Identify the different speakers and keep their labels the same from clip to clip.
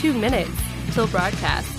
Speaker 1: 2 minutes till broadcast.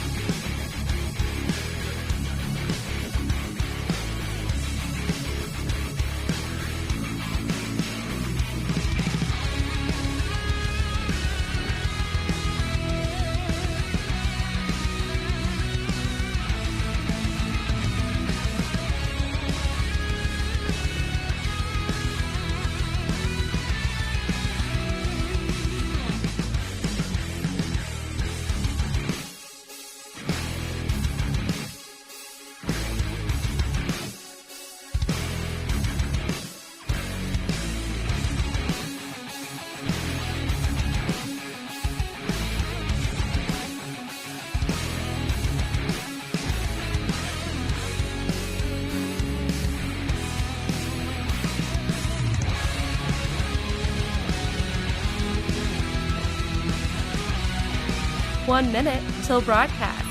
Speaker 1: One minute till broadcast.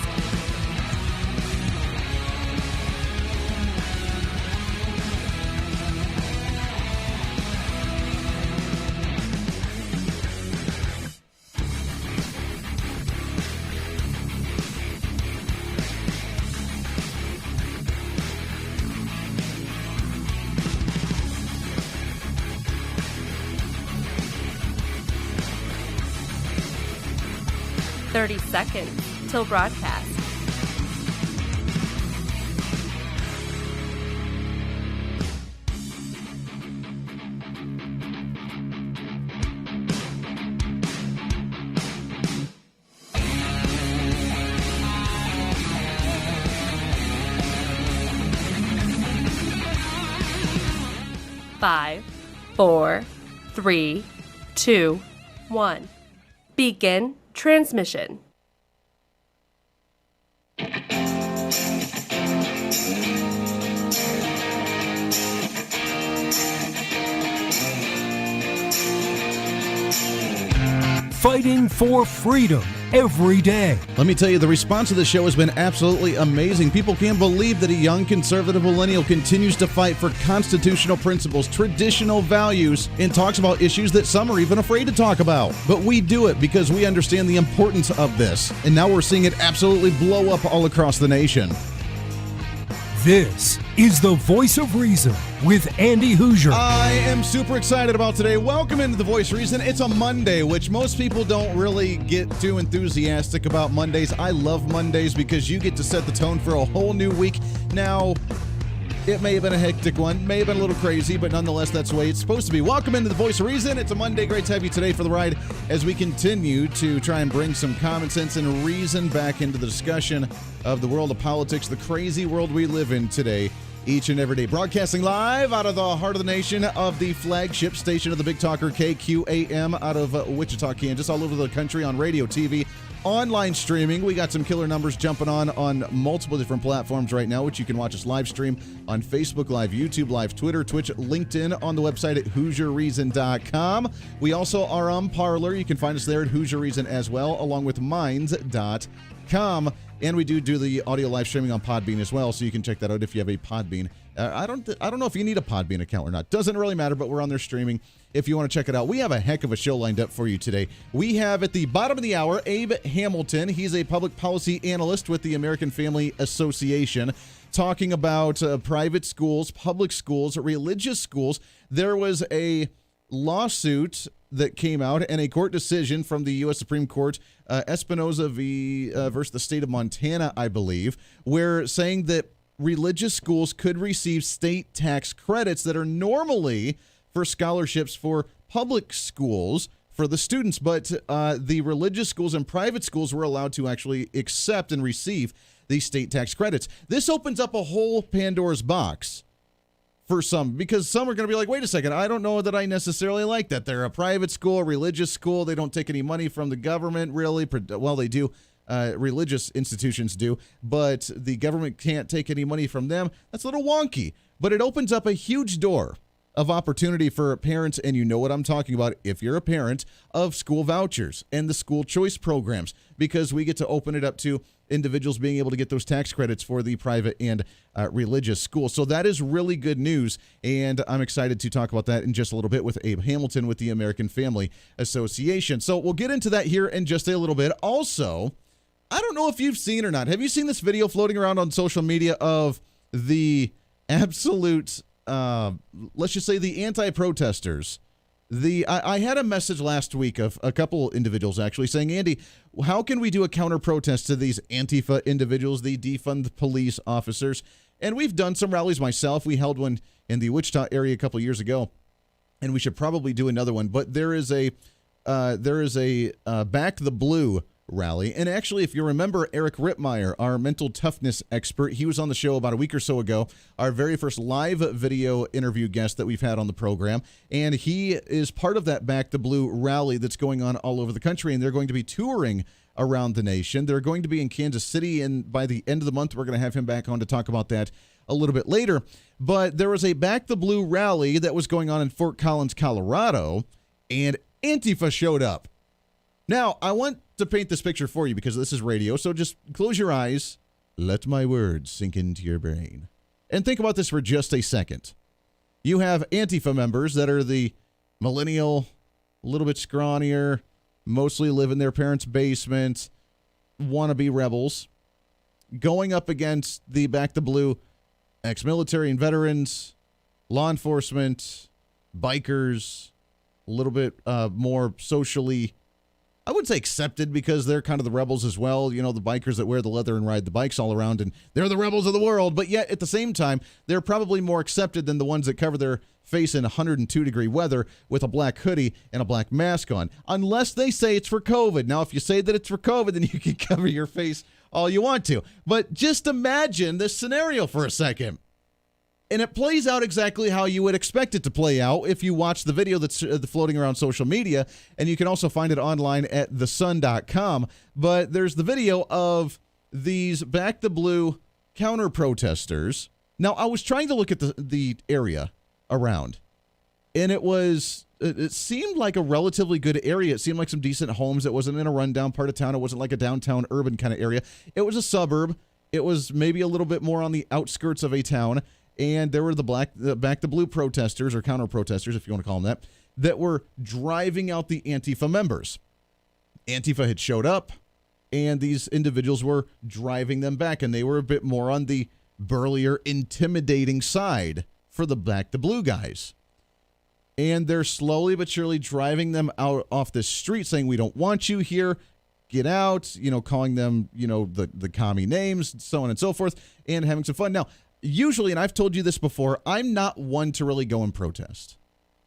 Speaker 1: Thirty seconds till broadcast. Five, 4, 3, 2, 1. Begin transmission.
Speaker 2: Fighting for freedom every day.
Speaker 3: Let me tell you, the response to the show has been absolutely amazing. People can't believe that a young conservative millennial continues to fight for constitutional principles, traditional values, and talks about issues that some are even afraid to talk about. But we do it because we understand the importance of this. And now we're seeing it absolutely blow up all across the nation.
Speaker 2: This is the Voice of Reason with Andy Hooser.
Speaker 3: I am super excited about today. Welcome into the Voice of Reason. It's a Monday, which most people don't really get too enthusiastic about Mondays. I love Mondays because you get to set the tone for a whole new week. Now, it may have been a hectic one, may have been a little crazy, but nonetheless, that's the way it's supposed to be. Welcome into the Voice of Reason. It's a Monday. Great to have you today for the ride as we continue to try and bring some common sense and reason back into the discussion of the world of politics, the crazy world we live in today, each and every day. Broadcasting live out of the heart of the nation of the flagship station of the Big Talker KQAM out of Wichita, Kansas, all over the country on radio, TV, online streaming. We got some killer numbers jumping on multiple different platforms right now, which you can watch us live stream on Facebook Live, YouTube Live, Twitter, Twitch, LinkedIn, on the website at HooserReason.com. We also are on Parler. You can find us there at Hooser Reason as well, along with Minds.com. And we do the audio live streaming on Podbean as well, so you can check that out if you have a Podbean. I don't know if you need a Podbean account or not. Doesn't really matter, but we're on there streaming if you want to check it out. We have a heck of a show lined up for you today. We have at the bottom of the hour, Abe Hamilton. He's a public policy analyst with the American Family Association, talking about private schools, public schools, religious schools. There was a lawsuit that came out and a court decision from the U.S. Supreme Court, Espinoza versus the state of Montana, I believe, where saying that religious schools could receive state tax credits that are normally for scholarships for public schools for the students, but the religious schools and private schools were allowed to actually accept and receive these state tax credits. This opens up a whole Pandora's box for some, because some are going to be like, wait a second, I don't know that I necessarily like that. They're a private school, religious school. They don't take any money from the government, really. Well, they do. Religious institutions do, but the government can't take any money from them. That's a little wonky, but it opens up a huge door of opportunity for parents, and you know what I'm talking about if you're a parent, of school vouchers and the school choice programs, because we get to open it up to individuals being able to get those tax credits for the private and religious schools. So that is really good news, and I'm excited to talk about that in just a little bit with Abe Hamilton with the American Family Association. So we'll get into that here in just a little bit. Also, I don't know if you've seen or not. Have you seen this video floating around on social media of the absolute let's just say the anti-protesters? I had a message last week of a couple individuals actually saying, Andy, how can we do a counter-protest to these Antifa individuals, the defund police officers? And we've done some rallies myself. We held one in the Wichita area a couple years ago, and we should probably do another one. But there is a Back the Blue rally. And actually, if you remember Eric Rittmeyer, our mental toughness expert, he was on the show about a week or so ago, our very first live video interview guest that we've had on the program. And he is part of that Back the Blue rally that's going on all over the country. And they're going to be touring around the nation. They're going to be in Kansas City. And by the end of the month, we're going to have him back on to talk about that a little bit later. But there was a Back the Blue rally that was going on in Fort Collins, Colorado, and Antifa showed up. Now, I want to paint this picture for you because this is radio, so just close your eyes, let my words sink into your brain, and think about this for just a second. You have Antifa members that are the millennial, a little bit scrawnier, mostly live in their parents' basement, wannabe rebels, going up against the Back the Blue ex-military and veterans, law enforcement, bikers, a little bit more socially, I wouldn't say accepted, because they're kind of the rebels as well. You know, the bikers that wear the leather and ride the bikes all around, and they're the rebels of the world. But yet, at the same time, they're probably more accepted than the ones that cover their face in 102-degree weather with a black hoodie and a black mask on, unless they say it's for COVID. Now, if you say that it's for COVID, then you can cover your face all you want to. But just imagine this scenario for a second. And it plays out exactly how you would expect it to play out if you watch the video that's floating around social media. And you can also find it online at thesun.com. But there's the video of these Back the Blue counter-protesters. Now, I was trying to look at the area around, and it seemed like a relatively good area. It seemed like some decent homes. It wasn't in a rundown part of town. It wasn't like a downtown urban kind of area. It was a suburb. It was maybe a little bit more on the outskirts of a town. And there were the Back the Blue protesters, or counter-protesters, if you want to call them that were driving out the Antifa members. Antifa had showed up, and these individuals were driving them back, and they were a bit more on the burlier, intimidating side for the Back the Blue guys. And they're slowly but surely driving them out off the street, saying, "We don't want you here. Get out," calling them, the commie names, so on and so forth, and having some fun. Now, usually, and I've told you this before, I'm not one to really go and protest.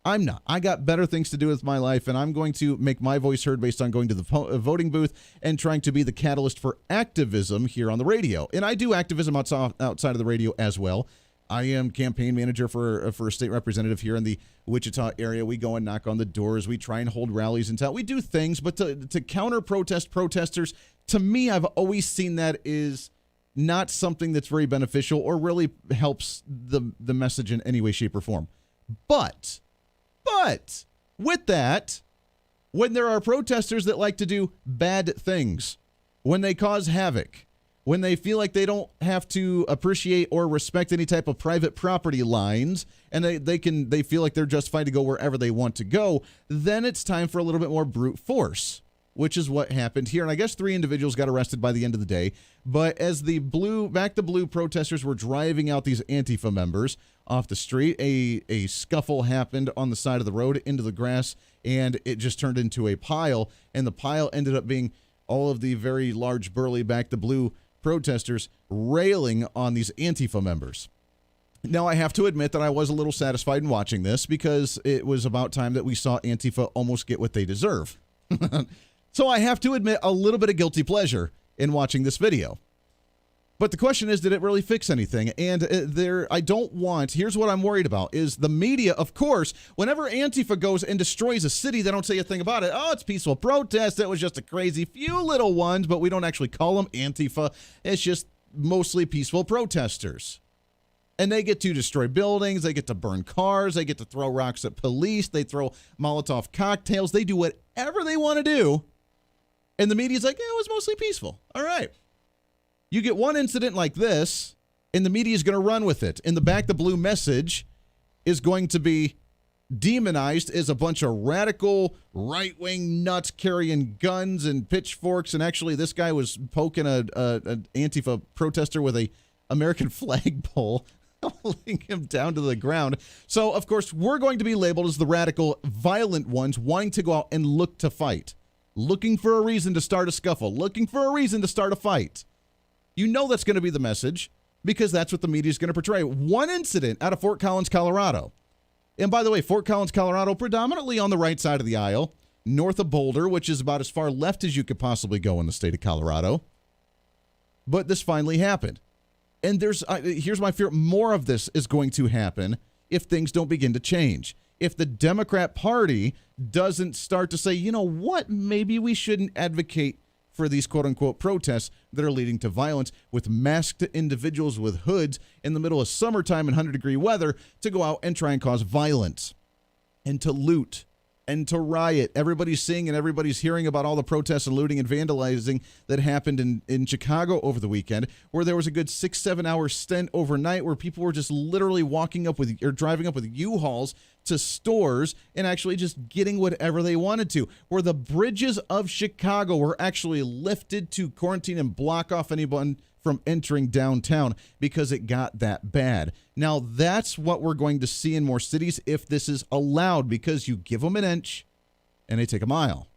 Speaker 3: I'm not. I got better things to do with my life, and I'm going to make my voice heard based on going to the voting booth and trying to be the catalyst for activism here on the radio. And I do activism outside of the radio as well. I am campaign manager for a state representative here in the Wichita area. We go and knock on the doors. We try and hold rallies in town. We do things, but to counter-protest protesters, to me, I've always seen that is not something that's very beneficial or really helps the message in any way, shape, or form. But with that, when there are protesters that like to do bad things, when they cause havoc, when they feel like they don't have to appreciate or respect any type of private property lines, and they feel like they're justified to go wherever they want to go, then it's time for a little bit more brute force, which is what happened here. And I guess 3 individuals got arrested by the end of the day. But as the Back the Blue protesters were driving out these Antifa members off the street, a scuffle happened on the side of the road into the grass, and it just turned into a pile. And the pile ended up being all of the very large, burly Back the Blue protesters railing on these Antifa members. Now, I have to admit that I was a little satisfied in watching this, because it was about time that we saw Antifa almost get what they deserve. So I have to admit a little bit of guilty pleasure in watching this video. But the question is, did it really fix anything? And here's what I'm worried about, is the media, of course, whenever Antifa goes and destroys a city, they don't say a thing about it. Oh, it's peaceful protest. It was just a crazy few little ones, but we don't actually call them Antifa. It's just mostly peaceful protesters. And they get to destroy buildings. They get to burn cars. They get to throw rocks at police. They throw Molotov cocktails. They do whatever they want to do. And the media's like, it was mostly peaceful. All right. You get one incident like this, and the media is going to run with it. In the back, the blue message is going to be demonized as a bunch of radical right-wing nuts carrying guns and pitchforks. And actually, this guy was poking an Antifa protester with a American flag pole, holding him down to the ground. So, of course, we're going to be labeled as the radical, violent ones wanting to go out and look to fight, looking for a reason to start a scuffle, looking for a reason to start a fight. You know that's going to be the message because that's what the media is going to portray. One incident out of Fort Collins, Colorado. And by the way, Fort Collins, Colorado, predominantly on the right side of the aisle, north of Boulder, which is about as far left as you could possibly go in the state of Colorado. But this finally happened. And here's my fear. More of this is going to happen if things don't begin to change. If the Democrat Party doesn't start to say, you know what, maybe we shouldn't advocate for these quote-unquote protests that are leading to violence with masked individuals with hoods in the middle of summertime and 100-degree weather to go out and try and cause violence and to loot and to riot. Everybody's seeing and everybody's hearing about all the protests and looting and vandalizing that happened in Chicago over the weekend, where there was a good 6-7 hour stint overnight where people were just literally walking up with or driving up with U-Hauls to stores and actually just getting whatever they wanted to, where the bridges of Chicago were actually lifted to quarantine and block off anyone from entering downtown because it got that bad. Now, that's what we're going to see in more cities if this is allowed, because you give them an inch and they take a mile.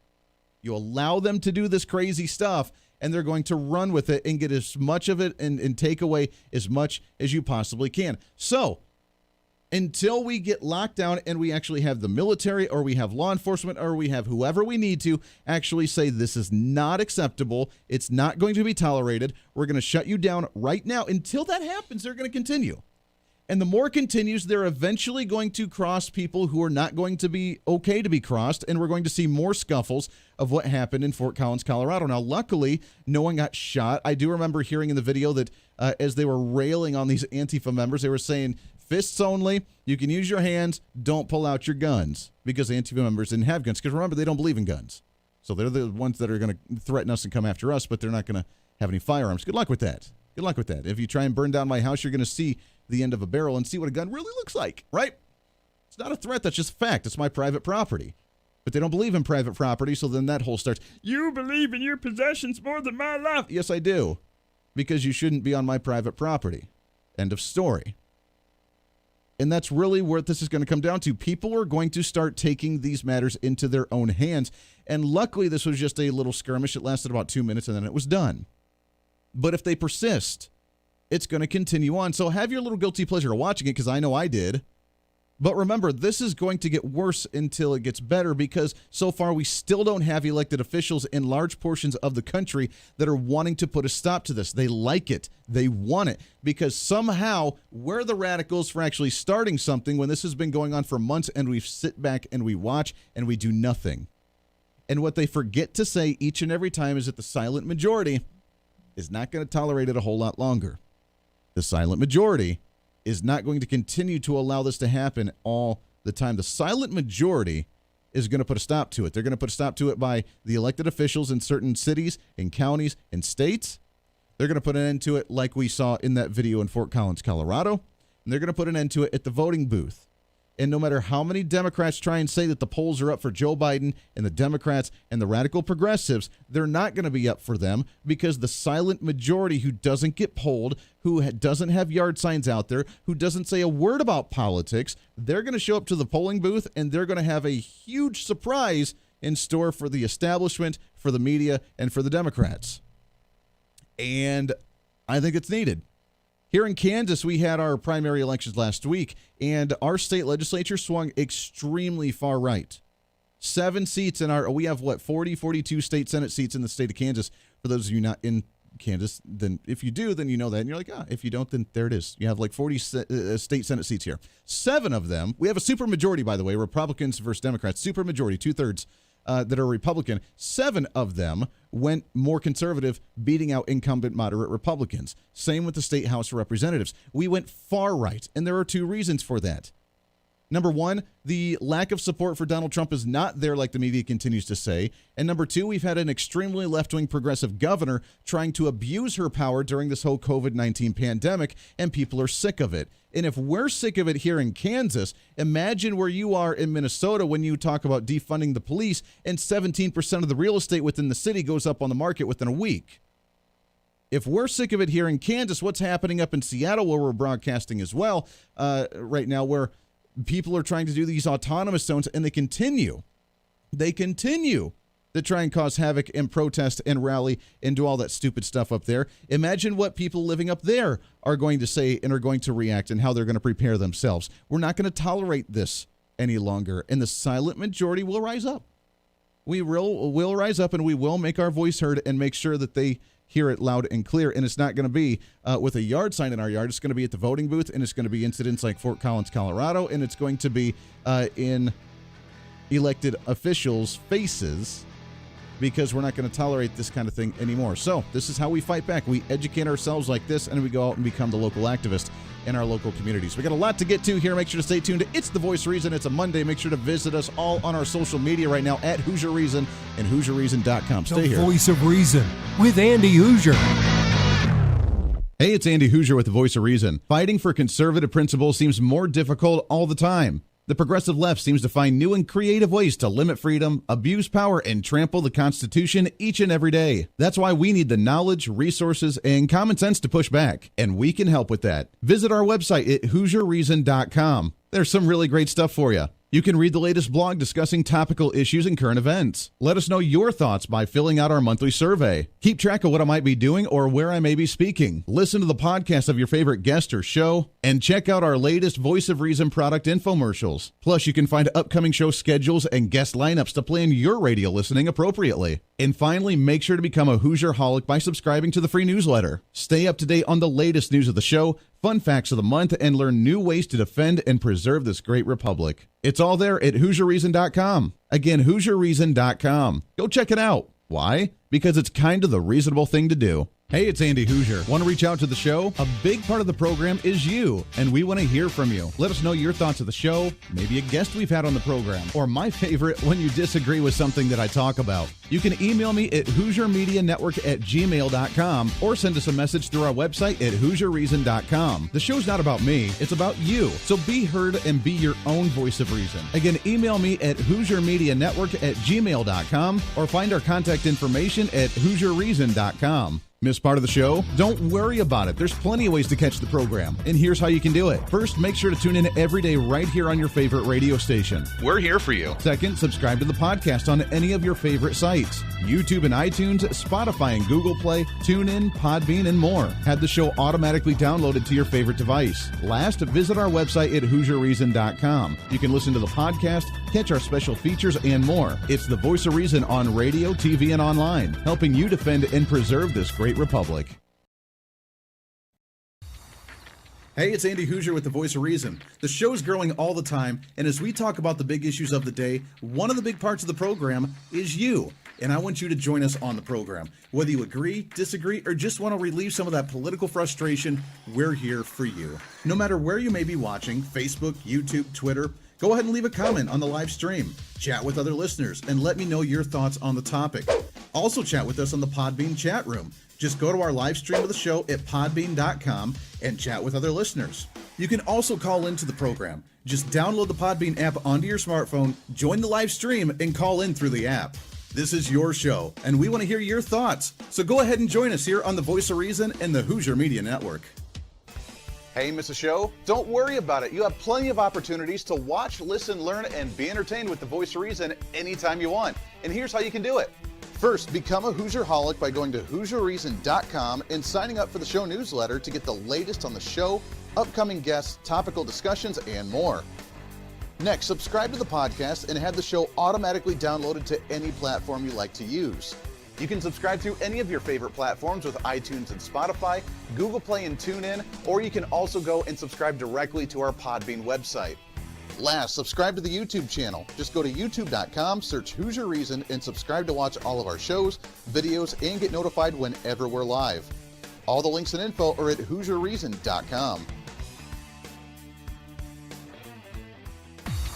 Speaker 3: You allow them to do this crazy stuff, and they're going to run with it and get as much of it and take away as much as you possibly can. So, until we get locked down and we actually have the military or we have law enforcement or we have whoever we need to actually say this is not acceptable, it's not going to be tolerated, we're going to shut you down right now. Until that happens, they're going to continue. And the more it continues, they're eventually going to cross people who are not going to be okay to be crossed, and we're going to see more scuffles of what happened in Fort Collins, Colorado. Now, luckily, no one got shot. I do remember hearing in the video that as they were railing on these Antifa members, they were saying, fists only, you can use your hands, don't pull out your guns, because the Antifa members didn't have guns. Because remember, they don't believe in guns. So they're the ones that are going to threaten us and come after us, but they're not going to have any firearms. Good luck with that. Good luck with that. If you try and burn down my house, you're going to see the end of a barrel and see what a gun really looks like, right? It's not a threat. That's just fact. It's my private property. But they don't believe in private property, so then that whole starts, you believe in your possessions more than my life. Yes, I do. Because you shouldn't be on my private property. End of story. And that's really where this is going to come down to. People are going to start taking these matters into their own hands. And luckily, this was just a little skirmish. It lasted about 2 minutes, and then it was done. But if they persist, it's going to continue on. So have your little guilty pleasure of watching it, because I know I did. But remember, this is going to get worse until it gets better, because so far we still don't have elected officials in large portions of the country that are wanting to put a stop to this. They like it. They want it, because somehow we're the radicals for actually starting something when this has been going on for months, and we sit back and we watch and we do nothing. And what they forget to say each and every time is that the silent majority is not going to tolerate it a whole lot longer. The silent majority is not going to continue to allow this to happen all the time. The silent majority is going to put a stop to it. They're going to put a stop to it by the elected officials in certain cities and counties and states. They're going to put an end to it like we saw in that video in Fort Collins, Colorado. And they're going to put an end to it at the voting booth. And no matter how many Democrats try and say that the polls are up for Joe Biden and the Democrats and the radical progressives, they're not going to be up for them, because the silent majority who doesn't get polled, who doesn't have yard signs out there, who doesn't say a word about politics, they're going to show up to the polling booth, and they're going to have a huge surprise in store for the establishment, for the media, and for the Democrats. And I think it's needed. Here in Kansas, we had our primary elections last week, and our state legislature swung extremely far right. 7 seats in our, we have 42 state Senate seats in the state of Kansas. For those of you not in Kansas, then if you do, then you know that, and you're like, if you don't, then there it is. You have 40 state Senate seats here. 7 of them, we have a super majority, by the way, Republicans versus Democrats, super majority, 2/3 that are Republican, 7 of them went more conservative, beating out incumbent moderate Republicans. Same with the state House of Representatives. We went far right, and there are 2 reasons for that. Number 1, the lack of support for Donald Trump is not there like the media continues to say. And number 2, we've had an extremely left-wing progressive governor trying to abuse her power during this whole COVID-19 pandemic, and people are sick of it. And if we're sick of it here in Kansas, imagine where you are in Minnesota when you talk about defunding the police and 17% of the real estate within the city goes up on the market within a week. If we're sick of it here in Kansas, what's happening up in Seattle where we're broadcasting as well right now, where people are trying to do these autonomous zones, and they continue to try and cause havoc and protest and rally and do all that stupid stuff up there. Imagine what people living up there are going to say and are going to react and how they're going to prepare themselves. We're not going to tolerate this any longer, and the silent majority will rise up. We will rise up, and we will make our voice heard and make sure that they hear it loud and clear. And it's not going to be with a yard sign in our yard. It's going to be at the voting booth, and it's going to be incidents like Fort Collins, Colorado, and it's going to be in elected officials' faces, because we're not going to tolerate this kind of thing anymore. So this is how we fight back. We educate ourselves like this, and we go out and become the local activist in our local communities. We got a lot to get to here. Make sure to stay tuned. It's The Voice of Reason. It's a Monday. Make sure to visit us all on our social media right now at Hooser Reason and HooserReason.com. Stay here.
Speaker 2: The Voice of Reason with Andy Hooser.
Speaker 3: Hey, it's Andy Hooser with The Voice of Reason. Fighting for conservative principles seems more difficult all the time. The progressive left seems to find new and creative ways to limit freedom, abuse power, and trample the Constitution each and every day. That's why we need the knowledge, resources, and common sense to push back, and we can help with that. Visit our website at HooserReason.com. There's some really great stuff for you. You can read the latest blog discussing topical issues and current events. Let us know your thoughts by filling out our monthly survey. Keep track of what I might be doing or where I may be speaking. Listen to the podcast of your favorite guest or show, and check out our latest Voice of Reason product infomercials. Plus, you can find upcoming show schedules and guest lineups to plan your radio listening appropriately. And finally, make sure to become a Hoosier-holic by subscribing to the free newsletter. Stay up to date on the latest news of the show, fun facts of the month, and learn new ways to defend and preserve this great republic. It's all there at HooserReason.com. Again, HooserReason.com. Go check it out. Why? Because it's kind of the reasonable thing to do. Hey, it's Andy Hooser. Want to reach out to the show? A big part of the program is you, and we want to hear from you. Let us know your thoughts of the show, maybe a guest we've had on the program, or my favorite, when you disagree with something that I talk about. You can email me at HooserMediaNetwork@gmail.com or send us a message through our website at HooserReason.com. The show's not about me, it's about you. So be heard and be your own voice of reason. Again, email me at HooserMediaNetwork@gmail.com or find our contact information at HooserReason.com. Miss part of the show? Don't worry about it. There's plenty of ways to catch the program, and here's how you can do it. First, make sure to tune in every day right here on your favorite radio station. We're here for you. Second, subscribe to the podcast on any of your favorite sites. YouTube and iTunes, Spotify and Google Play, TuneIn, Podbean, and more. Have the show automatically downloaded to your favorite device. Last, visit our website at HooserReason.com. You can listen to the podcast, catch our special features, and more. It's the Voice of Reason on radio, TV, and online, helping you defend and preserve this great republic. Hey, it's Andy Hooser with The Voice of Reason. The show's growing all the time, and as we talk about the big issues of the day, one of the big parts of the program is you. And I want you to join us on the program. Whether you agree, disagree, or just want to relieve some of that political frustration, we're here for you. No matter where you may be watching, Facebook, YouTube, Twitter, go ahead and leave a comment on the live stream. Chat with other listeners and let me know your thoughts on the topic. Also chat with us on the Podbean chat room. Just go to our live stream of the show at podbean.com and chat with other listeners. You can also call into the program. Just download the Podbean app onto your smartphone, join the live stream, and call in through the app. This is your show, and we want to hear your thoughts. So go ahead and join us here on the Voice of Reason and the Hooser Media Network. Hey, miss a show? Don't worry about it. You have plenty of opportunities to watch, listen, learn, and be entertained with the Voice of Reason anytime you want. And here's how you can do it. First, become a Hoosier-holic by going to HooserReason.com and signing up for the show newsletter to get the latest on the show, upcoming guests, topical discussions, and more. Next, subscribe to the podcast and have the show automatically downloaded to any platform you like to use. You can subscribe through any of your favorite platforms with iTunes and Spotify, Google Play and TuneIn, or you can also go and subscribe directly to our Podbean website.
Speaker 4: Last, subscribe to the YouTube channel. Just go to youtube.com, search Hooser Reason, and subscribe to watch all of our shows, videos, and get notified whenever we're live. All the links and info are at HooserReason.com.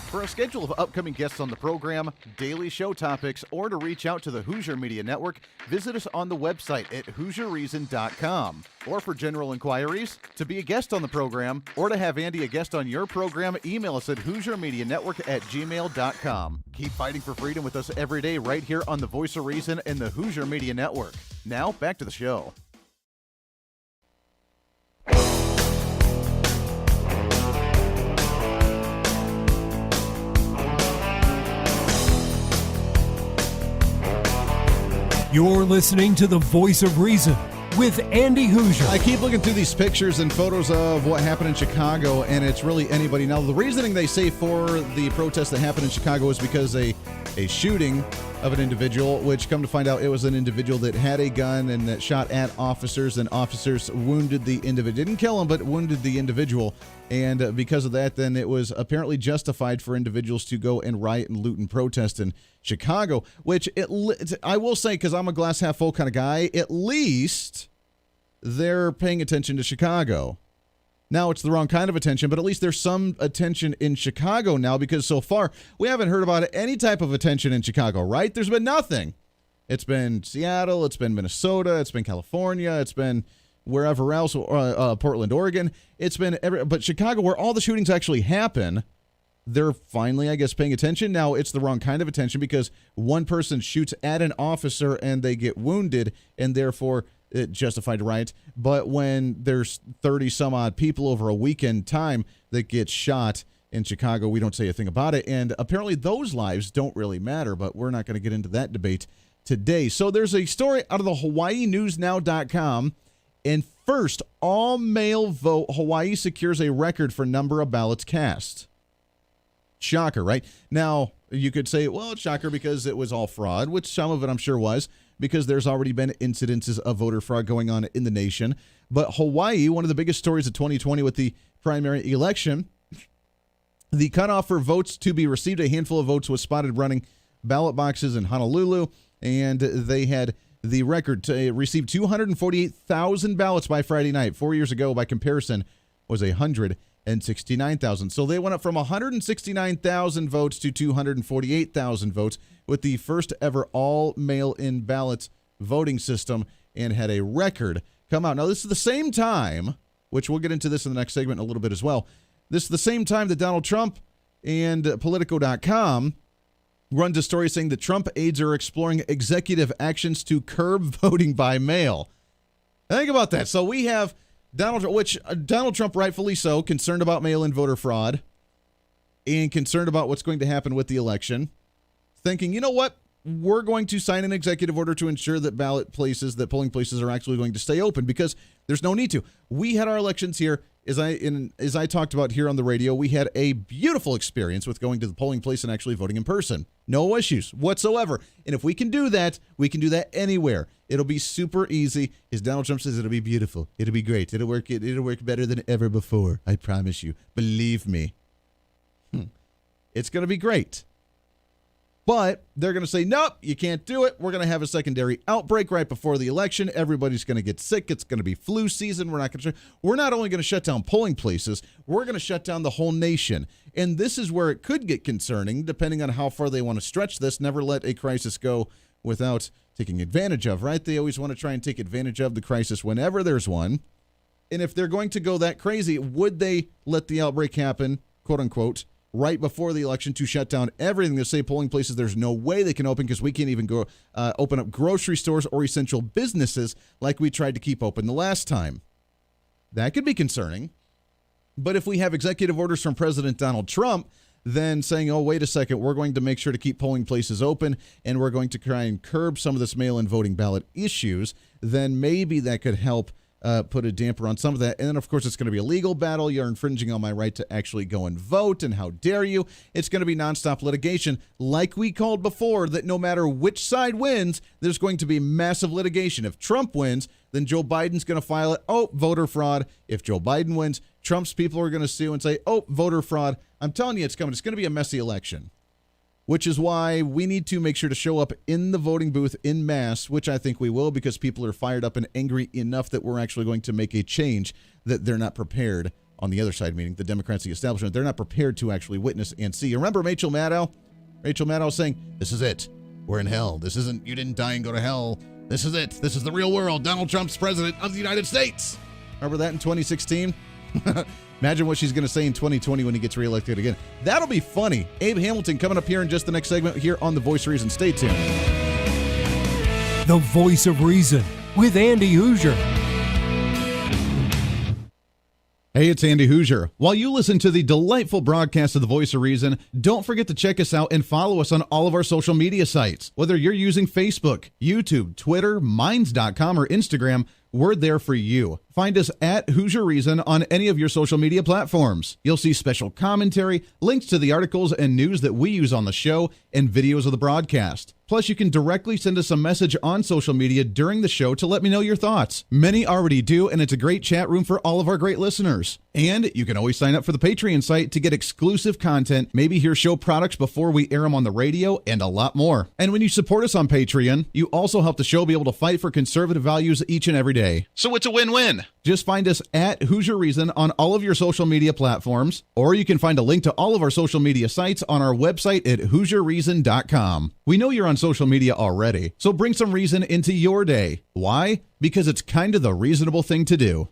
Speaker 4: For a schedule of upcoming guests on the program, daily show topics, or to reach out to the Hooser Media Network, visit us on the website at HooserReason.com. Or for general inquiries, to be a guest on the program, or to have Andy a guest on your program, email us at HooserMediaNetwork@gmail.com. Keep fighting for freedom with us every day right here on the Voice of Reason and the Hooser Media Network. Now, back to the show.
Speaker 2: You're listening to the Voice of Reason with Andy Hooser.
Speaker 3: I keep looking through these pictures and photos of what happened in Chicago, and it's really anybody. Now, the reasoning they say for the protest that happened in Chicago is because a shooting of an individual, which come to find out it was an individual that had a gun and that shot at officers, and officers wounded the individual. Didn't kill him, but wounded the individual. And because of that, then it was apparently justified for individuals to go and riot and loot and protest in Chicago, which I will say, because I'm a glass half full kind of guy, at least they're paying attention to Chicago. Now, it's the wrong kind of attention, but at least there's some attention in Chicago now, because so far we haven't heard about any type of attention in Chicago, right? There's been nothing. It's been Seattle, it's been Minnesota, it's been California, it's been wherever else, Portland, Oregon. It's been but Chicago, where all the shootings actually happen, they're finally, I guess, paying attention. Now, it's the wrong kind of attention, because one person shoots at an officer and they get wounded, and therefore it justified riot. But when there's 30 some odd people over a weekend time that get shot in Chicago, we don't say a thing about it. And apparently those lives don't really matter, but we're not going to get into that debate today. So there's a story out of the HawaiiNewsNow.com. And first, all-mail vote, Hawaii secures a record for number of ballots cast. Shocker, right? Now, you could say, well, it's shocker because it was all fraud, which some of it I'm sure was, because there's already been incidences of voter fraud going on in the nation. But Hawaii, one of the biggest stories of 2020 with the primary election, the cutoff for votes to be received, a handful of votes was spotted running ballot boxes in Honolulu, and they had the record to receive 248,000 ballots by Friday night. 4 years ago, by comparison, was 169,000. So they went up from 169,000 votes to 248,000 votes with the first ever all mail-in ballot voting system, and had a record come out. Now, this is the same time, which we'll get into this in the next segment in a little bit as well. This is the same time that Donald Trump and Politico.com runs a story saying that Trump aides are exploring executive actions to curb voting by mail. Think about that. So we have Donald Trump, rightfully so, concerned about mail-in voter fraud and concerned about what's going to happen with the election, thinking, you know what, we're going to sign an executive order to ensure that polling places are actually going to stay open, because there's no need to. We had our elections here, as I talked about here on the radio, we had a beautiful experience with going to the polling place and actually voting in person. No issues whatsoever. And if we can do that, we can do that anywhere. It'll be super easy. As Donald Trump says, it'll be beautiful. It'll be great. It'll work better than ever before. I promise you. Believe me. It's going to be great. But they're going to say, nope, you can't do it. We're going to have a secondary outbreak right before the election. Everybody's going to get sick. It's going to be flu season. We're not only going to shut down polling places, we're going to shut down the whole nation. And this is where it could get concerning, depending on how far they want to stretch this. Never let a crisis go without taking advantage of, right? They always want to try and take advantage of the crisis whenever there's one. And if they're going to go that crazy, would they let the outbreak happen, quote unquote, right before the election to shut down everything? They say polling places, there's no way they can open because we can't even go open up grocery stores or essential businesses like we tried to keep open the last time. That could be concerning. But if we have executive orders from President Donald Trump then saying, oh, wait a second, we're going to make sure to keep polling places open and we're going to try and curb some of this mail-in voting ballot issues, then maybe that could help put a damper on some of that. And then, of course, it's going to be a legal battle. You're infringing on my right to actually go and vote, and how dare you? It's going to be nonstop litigation, like we called before, that no matter which side wins, there's going to be massive litigation. If Trump wins, then Joe Biden's going to file it. Oh, voter fraud. If Joe Biden wins, Trump's people are going to sue and say, oh, voter fraud. I'm telling you, it's coming. It's going to be a messy election, which is why we need to make sure to show up in the voting booth in mass, which I think we will, because people are fired up and angry enough that we're actually going to make a change that they're not prepared on the other side, meaning the Democrats, the establishment. They're not prepared to actually witness and see. Remember Rachel Maddow? Rachel Maddow saying, this is it. We're in hell. This isn't, you didn't die and go to hell. This is it. This is the real world. Donald Trump's president of the United States. Remember that in 2016? Imagine what she's going to say in 2020 when he gets reelected again. That'll be funny. Abe Hamilton coming up here in just the next segment here on The Voice of Reason. Stay tuned.
Speaker 2: The Voice of Reason with Andy Hooser.
Speaker 3: Hey, it's Andy Hooser. While you listen to the delightful broadcast of The Voice of Reason, don't forget to check us out and follow us on all of our social media sites. Whether you're using Facebook, YouTube, Twitter, Minds.com, or Instagram, we're there for you. Find us at Hooser Reason on any of your social media platforms. You'll see special commentary, links to the articles and news that we use on the show, and videos of the broadcast. Plus, you can directly send us a message on social media during the show to let me know your thoughts. Many already do, and it's a great chat room for all of our great listeners. And you can always sign up for the Patreon site to get exclusive content, maybe hear show products before we air them on the radio, and a lot more. And when you support us on Patreon, you also help the show be able to fight for conservative values each and every day. So it's a win-win. Just find us at Hooser Reason on all of your social media platforms, or you can find a link to all of our social media sites on our website at HooserReason.com. We know you're on social media already, so bring some reason into your day. Why? Because it's kind of the reasonable thing to do.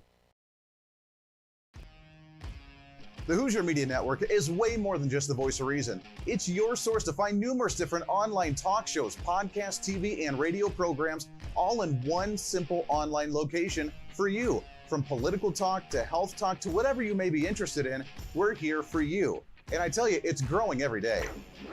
Speaker 5: The Hooser Media Network is way more than just the voice of reason. It's your source to find numerous different online talk shows, podcasts, TV, and radio programs, all in one simple online location for you. From political talk to health talk to whatever you may be interested in, we're here for you. And I tell you, it's growing every day.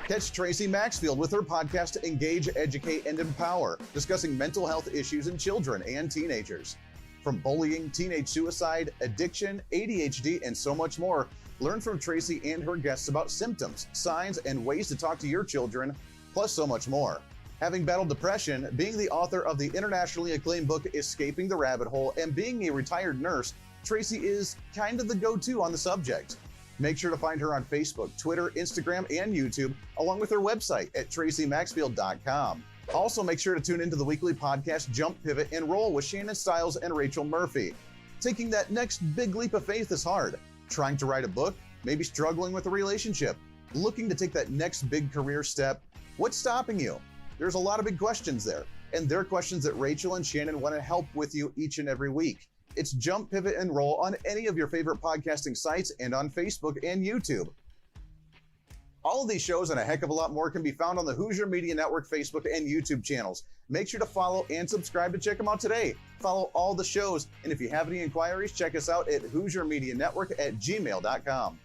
Speaker 5: Catch Tracy Maxfield with her podcast, Engage, Educate, and Empower, discussing mental health issues in children and teenagers. From bullying, teenage suicide, addiction, ADHD, and so much more, learn from Tracy and her guests about symptoms, signs, and ways to talk to your children, plus so much more. Having battled depression, being the author of the internationally acclaimed book, Escaping the Rabbit Hole, and being a retired nurse, Tracy is kind of the go-to on the subject. Make sure to find her on Facebook, Twitter, Instagram, and YouTube, along with her website at tracymaxfield.com. Also, make sure to tune into the weekly podcast Jump, Pivot, and Roll with Shannon Stiles and Rachel Murphy. Taking that next big leap of faith is hard. Trying to write a book, maybe struggling with a relationship, looking to take that next big career step. What's stopping you? There's a lot of big questions there, and they're questions that Rachel and Shannon want to help with you each and every week. It's Jump, Pivot, and Roll on any of your favorite podcasting sites and on Facebook and YouTube. All of these shows and a heck of a lot more can be found on the Hooser Media Network Facebook and YouTube channels. Make sure to follow and subscribe to check them out today. Follow all the shows, and if you have any inquiries, check us out at HooserMediaNetwork@gmail.com.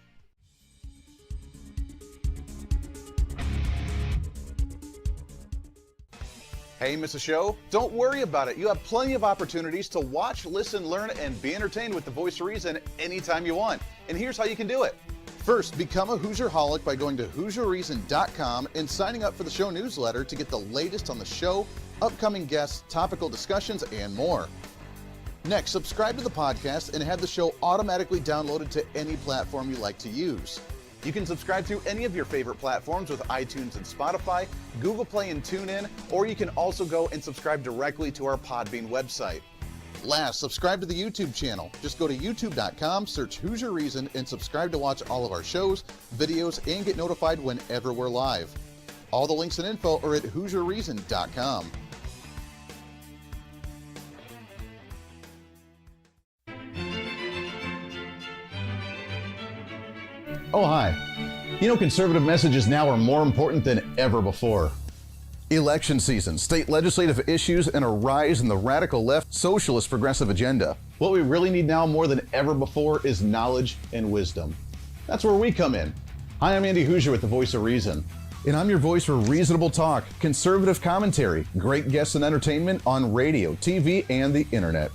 Speaker 5: Hey, miss a show? Don't worry about it. You have plenty of opportunities to watch, listen, learn, and be entertained with The Voice of Reason anytime you want. And here's how you can do it. First, become a Hooserholic by going to HooserReason.com and signing up for the show newsletter to get the latest on the show, upcoming guests, topical discussions, and more. Next, subscribe to the podcast and have the show automatically downloaded to any platform you like to use. You can subscribe through any of your favorite platforms with iTunes and Spotify, Google Play and TuneIn, or you can also go and subscribe directly to our Podbean website. Last, subscribe to the YouTube channel. Just go to youtube.com, search Hooser Reason, and subscribe to watch all of our shows, videos, and get notified whenever we're live. All the links and info are at HooserReason.com. Oh, hi. You know, conservative messages now are more important than ever before. Election season, state legislative issues, and a rise in the radical left socialist progressive agenda. What we really need now more than ever before is knowledge and wisdom. That's where we come in. Hi, I'm Andy Hooser with The Voice of Reason. And I'm your voice for reasonable talk, conservative commentary, great guests and entertainment on radio, TV, and the internet.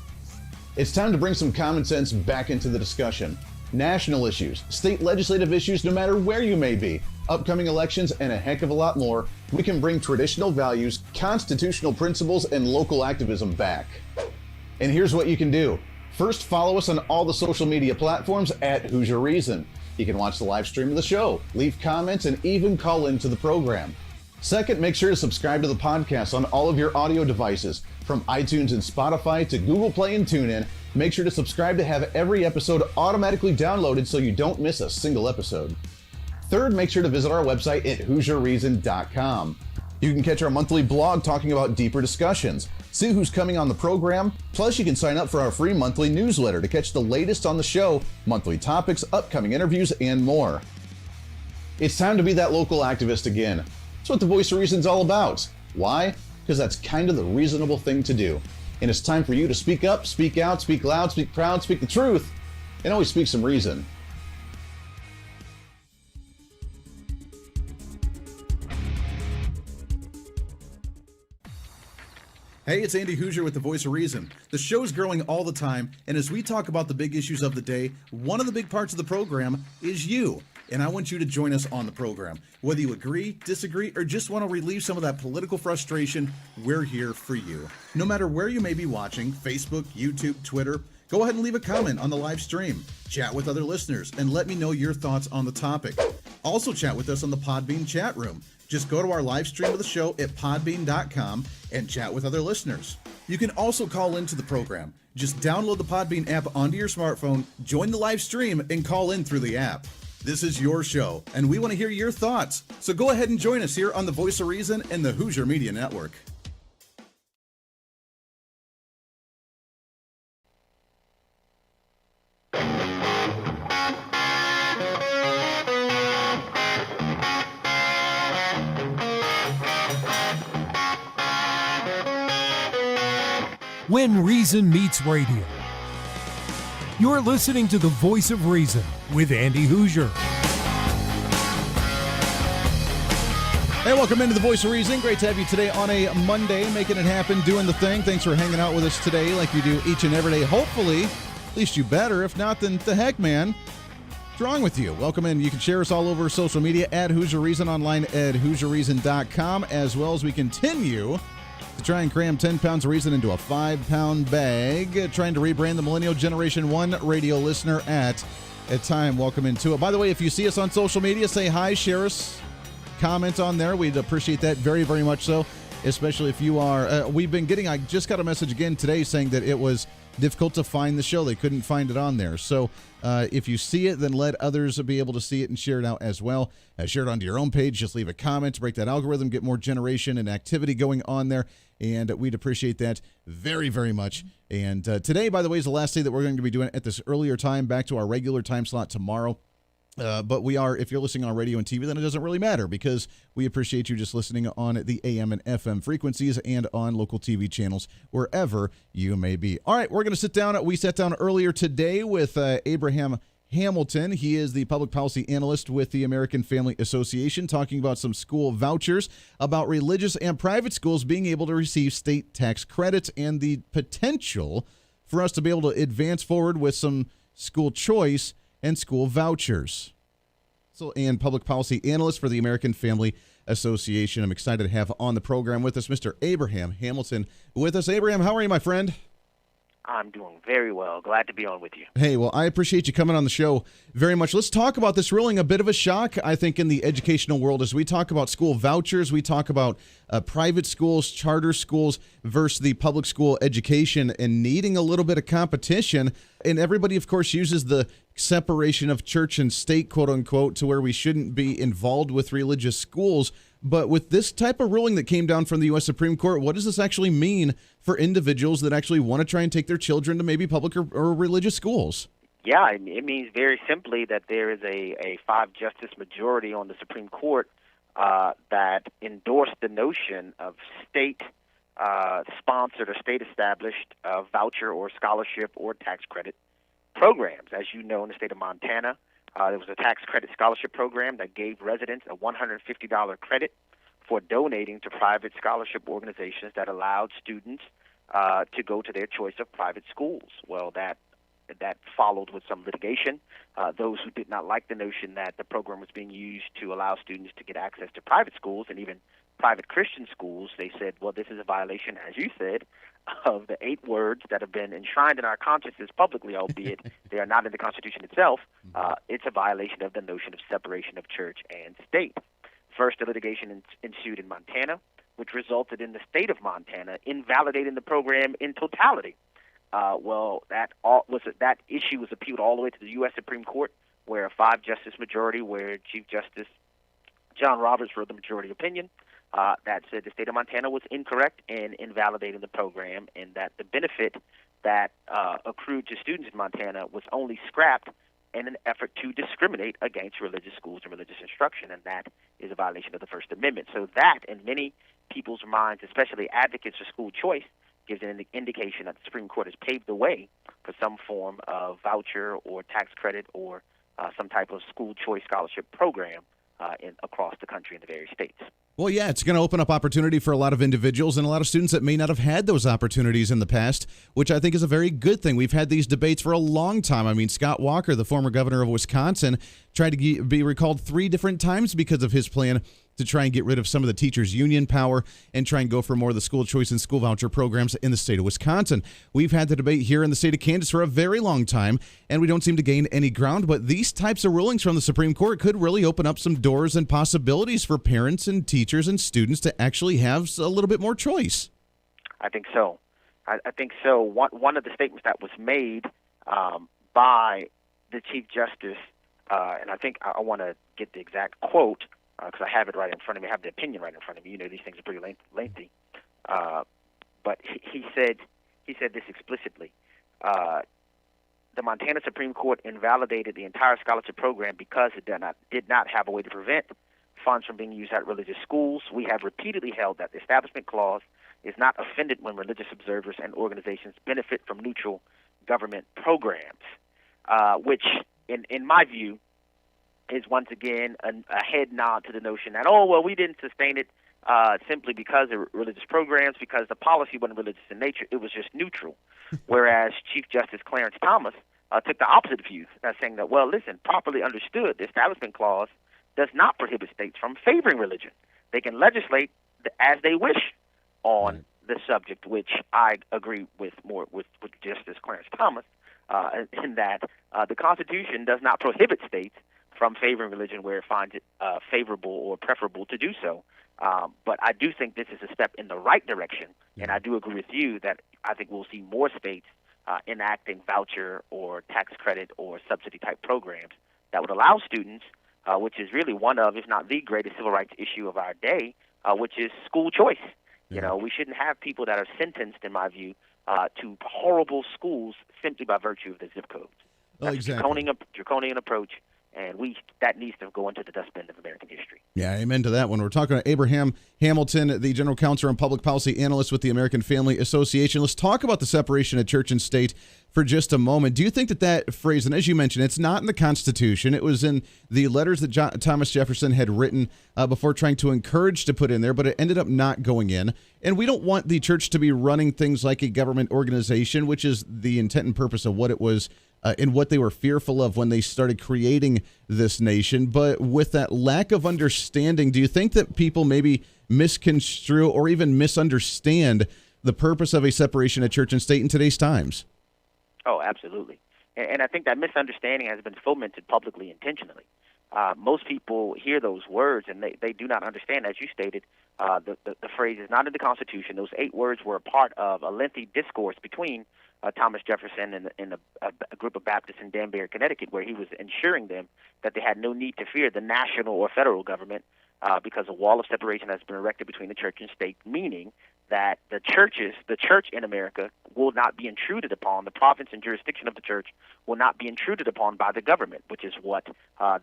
Speaker 5: It's time to bring some common sense back into the discussion. National issues, state legislative issues, no matter where you may be, upcoming elections, and a heck of a lot more, we can bring traditional values, constitutional principles, and local activism back. And here's what you can do. First, follow us on all the social media platforms at Hooser Reason. You can watch the live stream of the show, leave comments, and even call into the program. Second, make sure to subscribe to the podcast on all of your audio devices, from iTunes and Spotify to Google Play and TuneIn. Make sure to subscribe to have every episode automatically downloaded so you don't miss a single episode. Third, make sure to visit our website at HooserReason.com. You can catch our monthly blog talking about deeper discussions, see who's coming on the program, plus you can sign up for our free monthly newsletter to catch the latest on the show, monthly topics, upcoming interviews, and more. It's time to be that local activist again. That's what the Voice of Reason's all about. Why? Because that's kind of the reasonable thing to do. And it's time for you to speak up, speak out, speak loud, speak proud, speak the truth, and always speak some reason.
Speaker 3: Hey, it's Andy Hooser with the Voice of Reason. The show's growing all the time, and as we talk about the big issues of the day, one of the big parts of the program is you. And I want you to join us on the program. Whether you agree, disagree, or just want to relieve some of that political frustration, we're here for you. No matter where you may be watching, Facebook, YouTube, Twitter, go ahead and leave a comment on the live stream. Chat with other listeners and let me know your thoughts on the topic. Also chat with us on the Podbean chat room. Just go to our live stream of the show at podbean.com and chat with other listeners. You can also call into the program. Just download the Podbean app onto your smartphone, join the live stream, and call in through the app. This is your show, and we want to hear your thoughts. So go ahead and join us here on the Voice of Reason and the Hooser Media Network.
Speaker 2: When Reason Meets Radio. You're listening to the Voice of Reason with Andy Hooser.
Speaker 3: Hey, welcome into the Voice of Reason. Great to have you today on a Monday, making it happen, doing the thing. Thanks for hanging out with us today like you do each and every day. Hopefully, at least you better. If not, then the heck, man. What's wrong with you? Welcome in. You can share us all over social media at Hooser Reason, online at HooserReason.com, as well as we continue to try and cram 10 pounds of reason into a 5-pound bag, trying to rebrand the Millennial Generation 1 radio listener at a time. Welcome into it. By the way, if you see us on social media, say hi, share us, comment on there. We'd appreciate that very, very much so, especially if you are, I just got a message again today saying that it was difficult to find the show. They couldn't find it on there. So if you see it, then let others be able to see it and share it out as well. Share it onto your own page. Just leave a comment to break that algorithm, get more generation and activity going on there. And we'd appreciate that very, very much. And today, by the way, is the last day that we're going to be doing it at this earlier time, back to our regular time slot tomorrow. But we are, if you're listening on radio and TV, then it doesn't really matter because we appreciate you just listening on the AM and FM frequencies and on local TV channels wherever you may be. All right, we're going to sit down. We sat down earlier today with Abe Hamilton. He is the public policy analyst with the American Family Association, talking about some school vouchers, about religious and private schools being able to receive state tax credits, and the potential for us to be able to advance forward with some school choice and school vouchers. And public policy analyst for the American Family Association. I'm excited to have on the program with us Mr. Abraham Hamilton with us. Abraham, how are you, my friend?
Speaker 6: I'm doing very well. Glad to be on with you.
Speaker 3: Hey, well, I appreciate you coming on the show very much. Let's talk about this ruling. A bit of a shock, I think, in the educational world as we talk about school vouchers. We talk about private schools, charter schools versus the public school education and needing a little bit of competition. And everybody, of course, uses the separation of church and state, quote unquote, to where we shouldn't be involved with religious schools. But with this type of ruling that came down from the U.S. Supreme Court, what does this actually mean for individuals that actually want to try and take their children to maybe public or religious schools?
Speaker 6: Yeah, it means very simply that there is a 5-justice majority on the Supreme Court that endorsed the notion of state-sponsored or state-established voucher or scholarship or tax credit programs. As you know, in the state of Montana, there was a tax credit scholarship program that gave residents a $150 credit for donating to private scholarship organizations that allowed students to go to their choice of private schools. Well, that followed with some litigation. Those who did not like the notion that the program was being used to allow students to get access to private schools and even private Christian schools, they said, well, this is a violation, as you said, of the 8 words that have been enshrined in our consciences publicly, albeit they are not in the Constitution itself, it's a violation of the notion of separation of church and state. First, the litigation ensued in Montana, which resulted in the state of Montana invalidating the program in totality. That issue was appealed all the way to the U.S. Supreme Court, where a 5-justice majority, where Chief Justice John Roberts wrote the majority opinion, that said the state of Montana was incorrect in invalidating the program, and that the benefit that accrued to students in Montana was only scrapped in an effort to discriminate against religious schools and religious instruction, and that is a violation of the First Amendment. So that, in many people's minds, especially advocates for school choice, gives an indication that the Supreme Court has paved the way for some form of voucher or tax credit or some type of school choice scholarship program across the country in the various states.
Speaker 3: Well, yeah, it's going to open up opportunity for a lot of individuals and a lot of students that may not have had those opportunities in the past, which I think is a very good thing. We've had these debates for a long time. I mean, Scott Walker, the former governor of Wisconsin, tried to be recalled 3 different times because of his plan to try and get rid of some of the teachers' union power and try and go for more of the school choice and school voucher programs in the state of Wisconsin. We've had the debate here in the state of Kansas for a very long time, and we don't seem to gain any ground, but these types of rulings from the Supreme Court could really open up some doors and possibilities for parents and teachers and students to actually have a little bit more choice.
Speaker 6: I think so. I think so. One of the statements that was made by the Chief Justice, and I think I want to get the exact quote, because I have it right in front of me. I have the opinion right in front of me. You know, these things are pretty lengthy. But he said this explicitly. The Montana Supreme Court invalidated the entire scholarship program because it did not have a way to prevent funds from being used at religious schools. We have repeatedly held that the Establishment Clause is not offended when religious observers and organizations benefit from neutral government programs, which, in my view, is once again a head nod to the notion that, we didn't sustain it simply because of religious programs, because the policy wasn't religious in nature. It was just neutral. Whereas Chief Justice Clarence Thomas took the opposite view, saying that, listen, properly understood, the Establishment Clause does not prohibit states from favoring religion. They can legislate as they wish on the subject, which I agree with Justice Clarence Thomas, in that the Constitution does not prohibit states from favoring religion where it finds it favorable or preferable to do so. But I do think this is a step in the right direction, and I do agree with you that I think we'll see more states enacting voucher or tax credit or subsidy-type programs that would allow students, which is really one of, if not the greatest civil rights issue of our day, which is school choice. You know, we shouldn't have people that are sentenced, in my view, to horrible schools simply by virtue of the zip codes. That's
Speaker 3: exactly.
Speaker 6: a draconian approach, and that needs to go into the dustbin of American history.
Speaker 3: Yeah, amen to that one. We're talking to Abe Hamilton, the General Counsel and Public Policy Analyst with the American Family Association. Let's talk about the separation of church and state for just a moment. Do you think that phrase, and as you mentioned, it's not in the Constitution. It was in the letters that Thomas Jefferson had written before trying to encourage to put in there, but it ended up not going in. And we don't want the church to be running things like a government organization, which is the intent and purpose of what it was and what they were fearful of when they started creating this nation. But with that lack of understanding, do you think that people maybe misconstrue or even misunderstand the purpose of a separation of church and state in today's times?
Speaker 6: Oh, absolutely. And I think that misunderstanding has been fomented publicly intentionally. Most people hear those words and they do not understand, as you stated, the phrase is not in the Constitution. Those 8 words were a part of a lengthy discourse between Thomas Jefferson and a group of Baptists in Danbury, Connecticut, where he was ensuring them that they had no need to fear the national or federal government because a wall of separation has been erected between the church and state, meaning that the church in America will not be intruded upon. The province and jurisdiction of the church will not be intruded upon by the government, which is what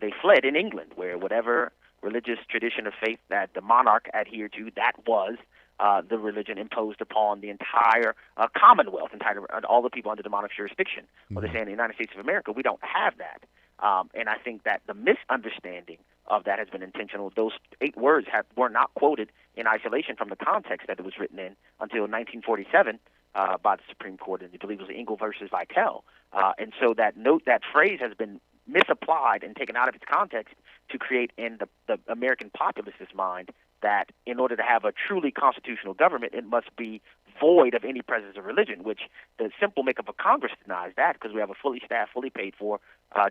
Speaker 6: they fled in England, where whatever religious tradition of faith that the monarch adhered to, that was the religion imposed upon the entire Commonwealth, all the people under the monarch's jurisdiction. Well, they say in the United States of America, we don't have that. And I think that the misunderstanding of that has been intentional. Those 8 words were not quoted in isolation from the context that it was written in until 1947 by the Supreme Court, and I believe it was Ingle versus Vitale. And so that phrase has been misapplied and taken out of its context to create in the American populace's mind that in order to have a truly constitutional government, it must be void of any presence of religion, which the simple makeup of Congress denies that, because we have a fully staffed, fully paid for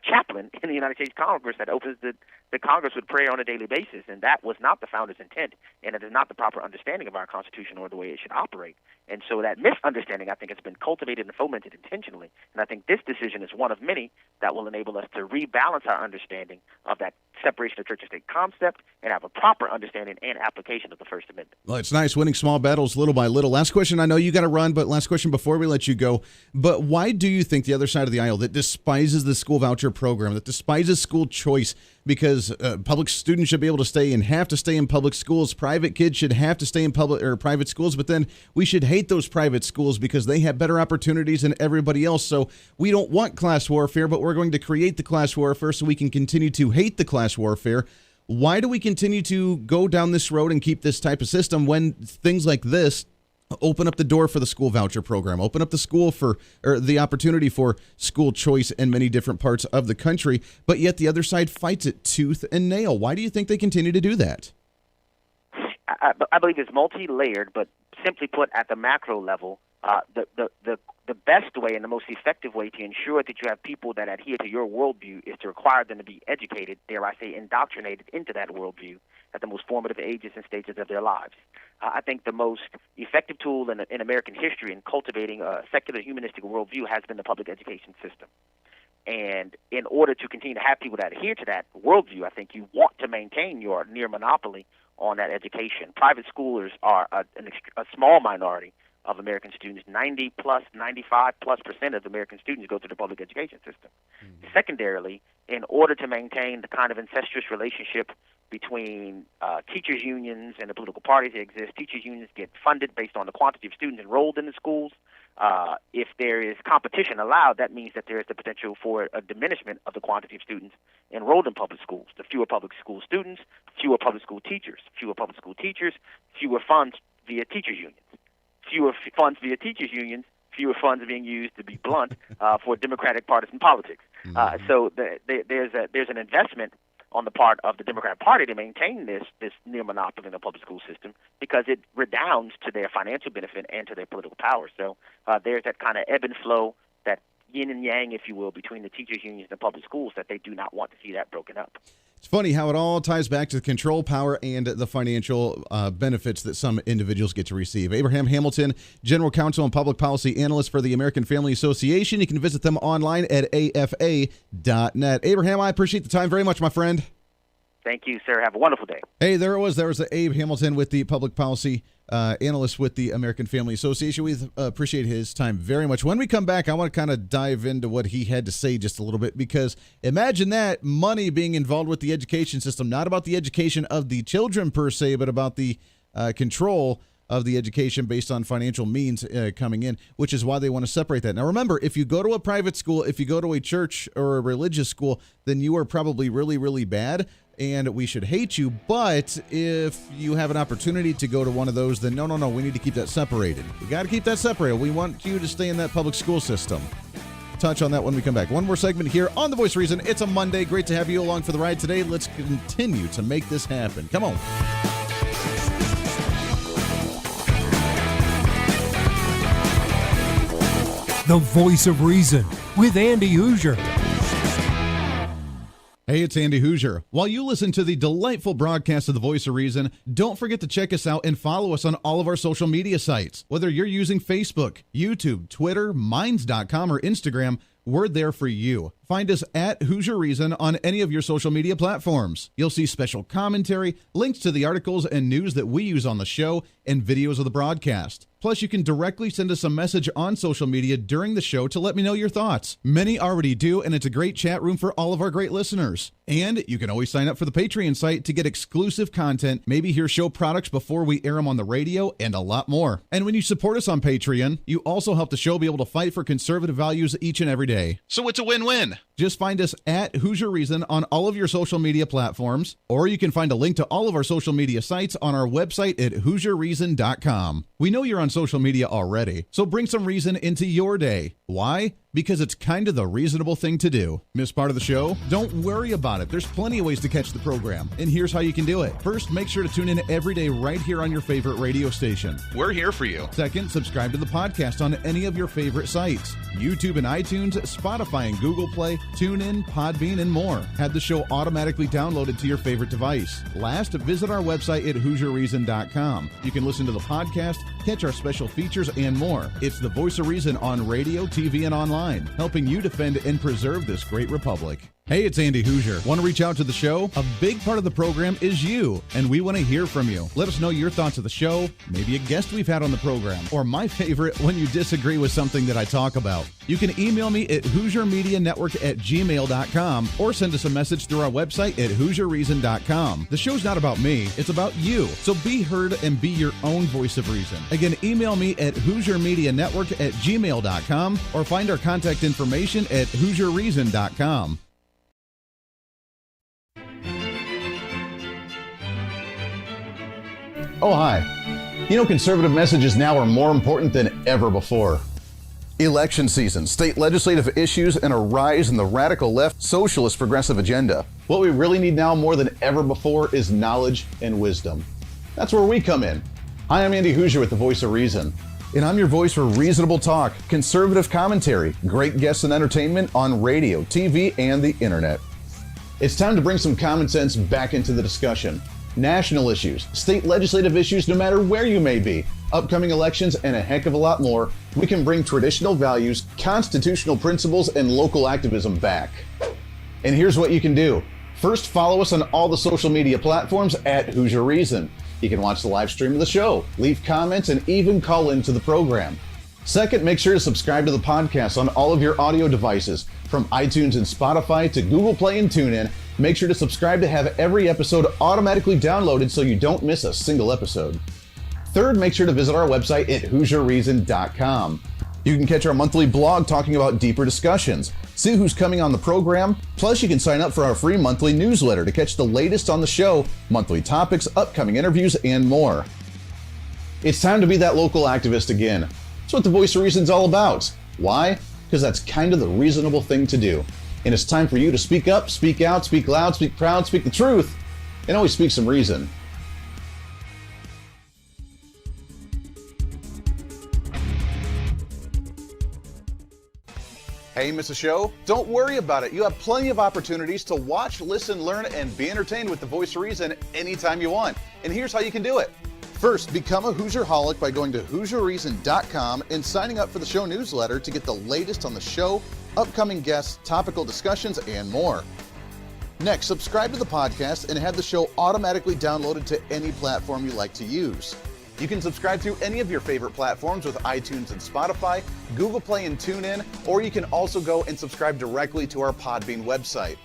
Speaker 6: chaplain in the United States Congress that opens the Congress with prayer on a daily basis, and that was not the founders' intent, and it is not the proper understanding of our Constitution or the way it should operate. And so that misunderstanding, I think, has been cultivated and fomented intentionally, and I think this decision is one of many that will enable us to rebalance our understanding of that separation of church and state concept and have a proper understanding and application of the First Amendment.
Speaker 3: Well, it's nice winning small battles little by little. Last question. I know you got to run, but last question before we let you go. But why do you think the other side of the aisle that despises the school voucher program, that despises school choice, because public students should be able to stay and have to stay in public schools, private kids should have to stay in public or private schools, but then we should hate those private schools because they have better opportunities than everybody else. So we don't want class warfare, but we're going to create the class warfare so we can continue to hate the class warfare. Why do we continue to go down this road and keep this type of system when things like this open up the door for the school voucher program, open up the school for, or the opportunity for school choice in many different parts of the country, but yet the other side fights it tooth and nail? Why do you think they continue to do that?
Speaker 6: I believe it's multi-layered, but simply put, at the macro level, the best way and the most effective way to ensure that you have people that adhere to your worldview is to require them to be educated, dare I say indoctrinated into that worldview at the most formative ages and stages of their lives. I think the most effective tool in American history in cultivating a secular humanistic worldview has been the public education system. And in order to continue to have people that adhere to that worldview, I think you want to maintain your near monopoly on that education. Private schoolers are a small minority of American students. 95+ % of American students go through the public education system. Mm-hmm. Secondarily, in order to maintain the kind of incestuous relationship between teachers' unions and the political parties that exist, teachers' unions get funded based on the quantity of students enrolled in the schools. If there is competition allowed, that means that there is the potential for a diminishment of the quantity of students enrolled in public schools. The fewer public school students, fewer public school teachers. Fewer public school teachers, fewer funds via teachers' unions. Fewer funds via teachers' unions, fewer funds being used, to be blunt, for Democratic partisan politics. So there's an investment on the part of the Democrat Party to maintain this near monopoly in the public school system because it redounds to their financial benefit and to their political power. So there's that kind of ebb and flow, that yin and yang, if you will, between the teachers' unions and the public schools, that they do not want to see that broken up.
Speaker 3: It's funny how it all ties back to the control, power, and the financial benefits that some individuals get to receive. Abe Hamilton, General Counsel and Public Policy Analyst for the American Family Association. You can visit them online at afa.net. Abraham, I appreciate the time very much, my friend.
Speaker 6: Thank you, sir. Have a wonderful day.
Speaker 3: Hey, there it was. There was Abe Hamilton with the Public Policy Analyst with the American Family Association. We appreciate his time very much. When we come back, I want to kind of dive into what he had to say just a little bit, because imagine that, money being involved with the education system, not about the education of the children per se, but about the control of the education based on financial means coming in, which is why they want to separate that. Now, remember, if you go to a private school, if you go to a church or a religious school, then you are probably really, really bad, and we should hate you. But if you have an opportunity to go to one of those, then no, we need to keep that separated. We got to keep that separated. We want you to stay in that public school system. Touch on that when we come back. One more segment here on The Voice of Reason. It's a Monday. Great to have you along for the ride today. Let's continue to make this happen. Come on.
Speaker 2: The Voice of Reason with Andy Hooser.
Speaker 3: Hey, it's Andy Hooser. While you listen to the delightful broadcast of The Voice of Reason, don't forget to check us out and follow us on all of our social media sites. Whether you're using Facebook, YouTube, Twitter, Minds.com, or Instagram, we're there for you. Find us at Hooser Reason on any of your social media platforms. You'll see special commentary, links to the articles and news that we use on the show, and videos of the broadcast. Plus, you can directly send us a message on social media during the show to let me know your thoughts. Many already do, and it's a great chat room for all of our great listeners. And you can always sign up for the Patreon site to get exclusive content, maybe hear show products before we air them on the radio, and a lot more. And when you support us on Patreon, you also help the show be able to fight for conservative values each and every day. So it's a win-win. Just find us at Hoosier Reason on all of your social media platforms, or you can find a link to all of our social media sites on our website at HoosierReason.com. We know you're on social media already, so bring some reason into your day. Why? Because it's kind of the reasonable thing to do. Miss part of the show? Don't worry about it. There's plenty of ways to catch the program, and here's how you can do it. First, make sure to tune in every day right here on your favorite radio station.
Speaker 7: We're here for you.
Speaker 3: Second, subscribe to the podcast on any of your favorite sites. YouTube and iTunes, Spotify and Google Play, TuneIn, Podbean, and more. Have the show automatically downloaded to your favorite device. Last, visit our website at HoosierReason.com. You can listen to the podcast, catch our special features, and more. It's the voice of reason on radio, TV, and online, helping you defend and preserve this great republic. Hey, it's Andy Hoosier. Want to reach out to the show? A big part of the program is you, and we want to hear from you. Let us know your thoughts of the show, maybe a guest we've had on the program, or my favorite, when you disagree with something that I talk about. You can email me at HoosierMediaNetwork@gmail.com or send us a message through our website at HoosierReason.com. The show's not about me, it's about you. So be heard and be your own voice of reason. Again, email me at HoosierMediaNetwork@gmail.com or find our contact information at HoosierReason.com.
Speaker 5: Oh, hi. You know, conservative messages now are more important than ever before. Election season, state legislative issues, and a rise in the radical left socialist progressive agenda. What we really need now more than ever before is knowledge and wisdom. That's where we come in. Hi, I'm Andy Hoosier with the Voice of Reason, and I'm your voice for reasonable talk, conservative commentary, great guests and entertainment on radio, TV, and the internet. It's time to bring some common sense back into the discussion. National issues, state legislative issues, no matter where you may be, upcoming elections, and a heck of a lot more, we can bring traditional values, constitutional principles, and local activism back. And here's what you can do. First, follow us on all the social media platforms at Hoosier Reason. You can watch the live stream of the show, leave comments, and even call into the program. Second, make sure to subscribe to the podcast on all of your audio devices, from iTunes and Spotify to Google Play and TuneIn. Make sure to subscribe to have every episode automatically downloaded so you don't miss a single episode. Third, make sure to visit our website at HoosierReason.com. You can catch our monthly blog talking about deeper discussions, see who's coming on the program, plus you can sign up for our free monthly newsletter to catch the latest on the show, monthly topics, upcoming interviews, and more. It's time to be that local activist again. That's what the Voice of Reason's all about. Why? Because that's kind of the reasonable thing to do. And it's time for you to speak up, speak out, speak loud, speak proud, speak the truth, and always speak some reason. Hey, miss a show? Don't worry about it. You have plenty of opportunities to watch, listen, learn, and be entertained with the Voice of Reason anytime you want. And here's how you can do it. First, become a Hoosierholic by going to HoosierReason.com and signing up for the show newsletter to get the latest on the show, upcoming guests, topical discussions, and more. Next, subscribe to the podcast and have the show automatically downloaded to any platform you like to use. You can subscribe through any of your favorite platforms with iTunes and Spotify, Google Play and TuneIn, or you can also go and subscribe directly to our Podbean website.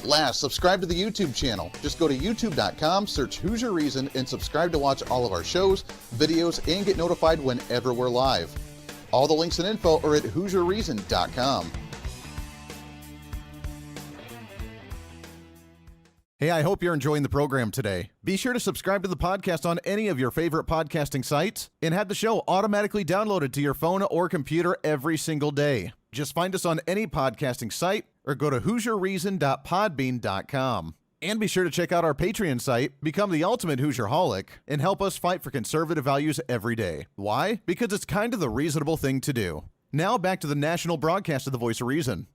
Speaker 5: Last, subscribe to the YouTube channel. Just go to youtube.com, search Hoosier Reason, and subscribe to watch all of our shows, videos, and get notified whenever we're live. All the links and info are at HoosierReason.com.
Speaker 3: Hey, I hope you're enjoying the program today. Be sure to subscribe to the podcast on any of your favorite podcasting sites and have the show automatically downloaded to your phone or computer every single day. Just find us on any podcasting site or go to HoosierReason.podbean.com. And be sure to check out our Patreon site, become the ultimate Hoosierholic, and help us fight for conservative values every day. Why? Because it's kind of the reasonable thing to do. Now back to the national broadcast of the Voice of Reason.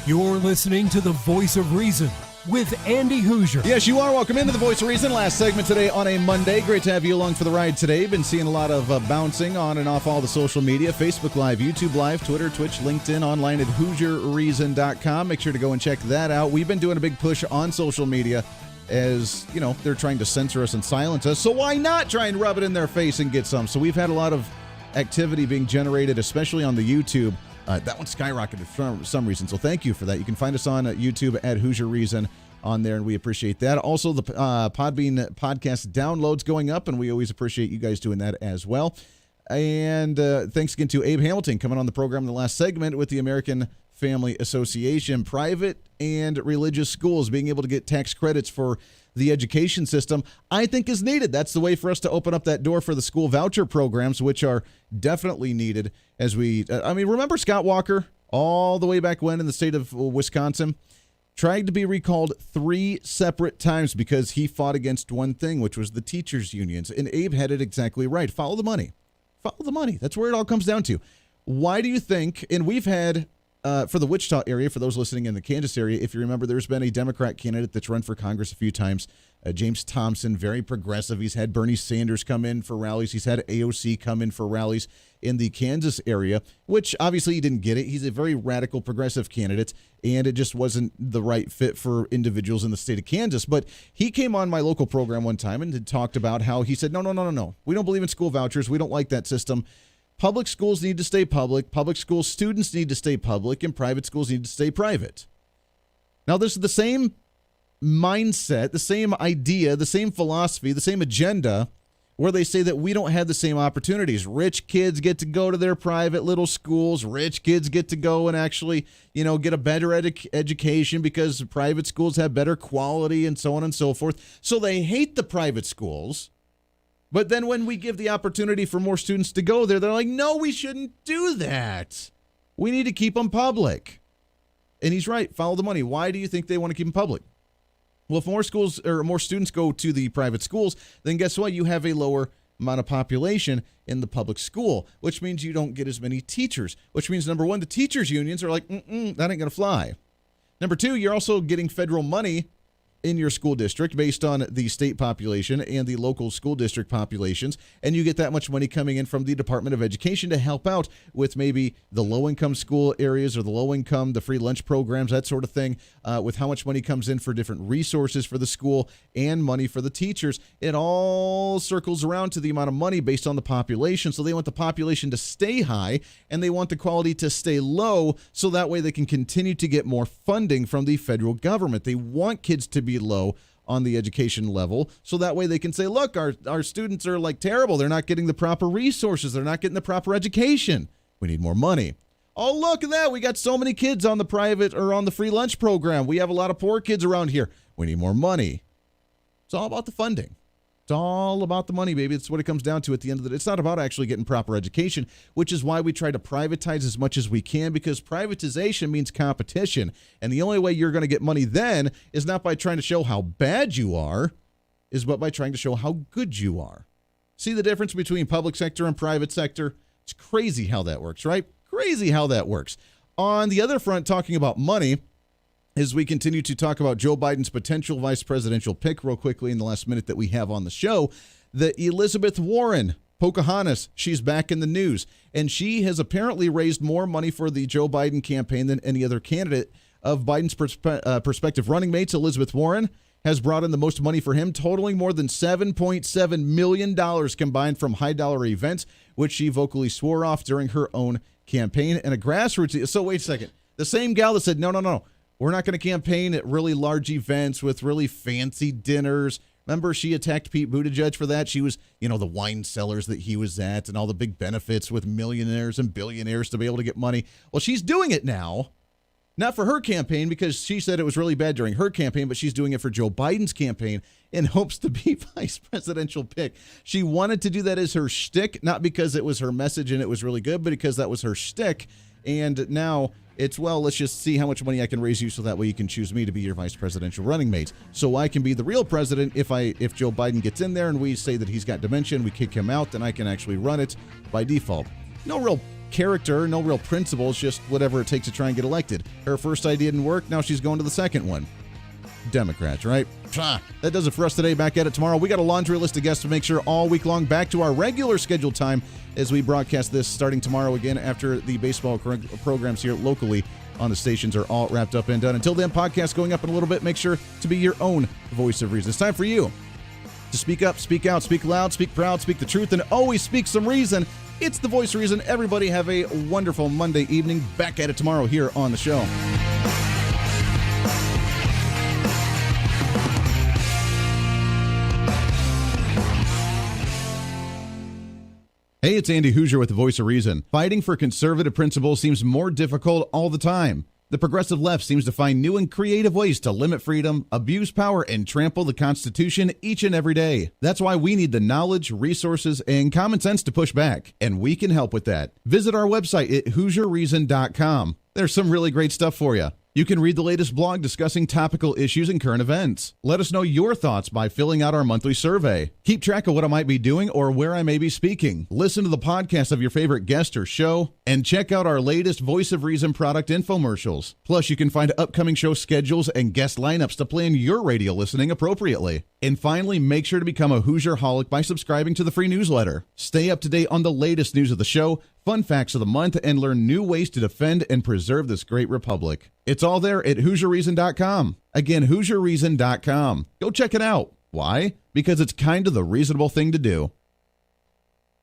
Speaker 2: You're listening to the Voice of Reason with Andy Hoosier.
Speaker 3: Yes, you are. Welcome into the Voice of Reason. Last segment today on a Monday. Great to have you along for the ride today. Been seeing a lot of bouncing on and off all the social media. Facebook Live, YouTube Live, Twitter, Twitch, LinkedIn, online at HoosierReason.com. Make sure to go and check that out. We've been doing a big push on social media as, you know, they're trying to censor us and silence us. So why not try and rub it in their face and get some? So we've had a lot of activity being generated, especially on the YouTube. That one skyrocketed for some reason, so thank you for that. You can find us on YouTube at Hoosier Reason. on there, and we appreciate that. Also, the Podbean podcast downloads going up, and we always appreciate you guys doing that as well. And thanks again to Abe Hamilton coming on the program in the last segment with the American Family Association. Private and religious schools being able to get tax credits for the education system, I think, is needed. That's the way for us to open up that door for the school voucher programs, which are definitely needed as we, remember Scott Walker all the way back when in the state of Wisconsin? Tried to be recalled 3 separate times because he fought against one thing, which was the teachers' unions. And Abe had it exactly right. Follow the money. Follow the money. That's where it all comes down to. Why do you think, and we've had, for the Wichita area, for those listening in the Kansas area, if you remember, there's been a Democrat candidate that's run for Congress a few times, James Thompson, very progressive. He's had Bernie Sanders come in for rallies. He's had AOC come in for rallies in the Kansas area, which obviously he didn't get it. He's a very radical progressive candidate, and it just wasn't the right fit for individuals in the state of Kansas. But he came on my local program one time and had talked about how he said, no. We don't believe in school vouchers. We don't like that system. Public schools need to stay public. Public school students need to stay public, and private schools need to stay private. Now, this is the same mindset, the same idea, the same philosophy, the same agenda, where they say that we don't have the same opportunities. Rich kids get to go to their private little schools. Rich kids get to go and actually, get a better education because private schools have better quality and so on and so forth. So they hate the private schools. But then when we give the opportunity for more students to go there, they're like, no, we shouldn't do that. We need to keep them public. And he's right. Follow the money. Why do you think they want to keep them public? Well, if more schools or more students go to the private schools, then guess what? You have a lower amount of population in the public school, which means you don't get as many teachers, which means, number one, the teachers' unions are like, that ain't going to fly. Number two, you're also getting federal money in your school district based on the state population and the local school district populations, and you get that much money coming in from the Department of Education to help out with maybe the low-income school areas or the free lunch programs, that sort of thing, with how much money comes in for different resources for the school and money for the teachers. It all circles around to the amount of money based on the population, so they want the population to stay high, and they want the quality to stay low, so that way they can continue to get more funding from the federal government. They want kids to be low on the education level, so that way they can say, look, our students are like terrible. They're not getting the proper resources. They're not getting the proper education. We need more money. Oh, look at that. We got so many kids on the private or on the free lunch program. We have a lot of poor kids around here. We need more money. It's all about the funding. It's all about the money, baby. It's what it comes down to at the end of the day. It's not about actually getting proper education, which is why we try to privatize as much as we can, because privatization means competition. And the only way you're going to get money then is not by trying to show how bad you are, but by trying to show how good you are. See the difference between public sector and private sector? It's crazy how that works, right? Crazy how that works. On the other front, talking about money, as we continue to talk about Joe Biden's potential vice presidential pick real quickly in the last minute that we have on the show, the Elizabeth Warren, Pocahontas, she's back in the news. And she has apparently raised more money for the Joe Biden campaign than any other candidate. Of Biden's prospective running mates, Elizabeth Warren has brought in the most money for him, totaling more than $7.7 million combined from high-dollar events, which she vocally swore off during her own campaign. And a grassroots... So wait a second. The same gal that said, no. We're not going to campaign at really large events with really fancy dinners. Remember, she attacked Pete Buttigieg for that? She was, the wine cellars that he was at and all the big benefits with millionaires and billionaires to be able to get money. Well, she's doing it now. Not for her campaign, because she said it was really bad during her campaign, but she's doing it for Joe Biden's campaign in hopes to be vice presidential pick. She wanted to do that as her shtick, not because it was her message and it was really good, but because that was her shtick. And now it's, well, let's just see how much money I can raise you so that way you can choose me to be your vice presidential running mate. So I can be the real president if Joe Biden gets in there and we say that he's got dementia and we kick him out, then I can actually run it by default. No real character, no real principles, just whatever it takes to try and get elected. Her first idea didn't work, now she's going to the second one. Democrats, right? That does it for us today. Back at it tomorrow. We got a laundry list of guests to make sure all week long. Back to our regular scheduled time as we broadcast this starting tomorrow again after the baseball programs here locally on the stations are all wrapped up and done. Until then, podcast going up in a little bit. Make sure to be your own voice of reason. It's time for you to speak up, speak out, speak loud, speak proud, speak the truth, and always speak some reason. It's the voice of reason. Everybody have a wonderful Monday evening. Back at it tomorrow here on the show. Hey, it's Andy Hooser with the Voice of Reason. Fighting for conservative principles seems more difficult all the time. The progressive left seems to find new and creative ways to limit freedom, abuse power, and trample the Constitution each and every day. That's why we need the knowledge, resources, and common sense to push back, and we can help with that. Visit our website at HooserReason.com. There's some really great stuff for you. You can read the latest blog discussing topical issues and current events. Let us know your thoughts by filling out our monthly survey. Keep track of what I might be doing or where I may be speaking. Listen to the podcast of your favorite guest or show, and check out our latest Voice of Reason product infomercials. Plus, you can find upcoming show schedules and guest lineups to plan your radio listening appropriately. And finally, make sure to become a Hoosier-holic by subscribing to the free newsletter. Stay up to date on the latest news of the show, fun facts of the month, and learn new ways to defend and preserve this great republic. It's all there at HooserReason.com. Again, HooserReason.com. Go check it out. Why? Because it's kind of the reasonable thing to do.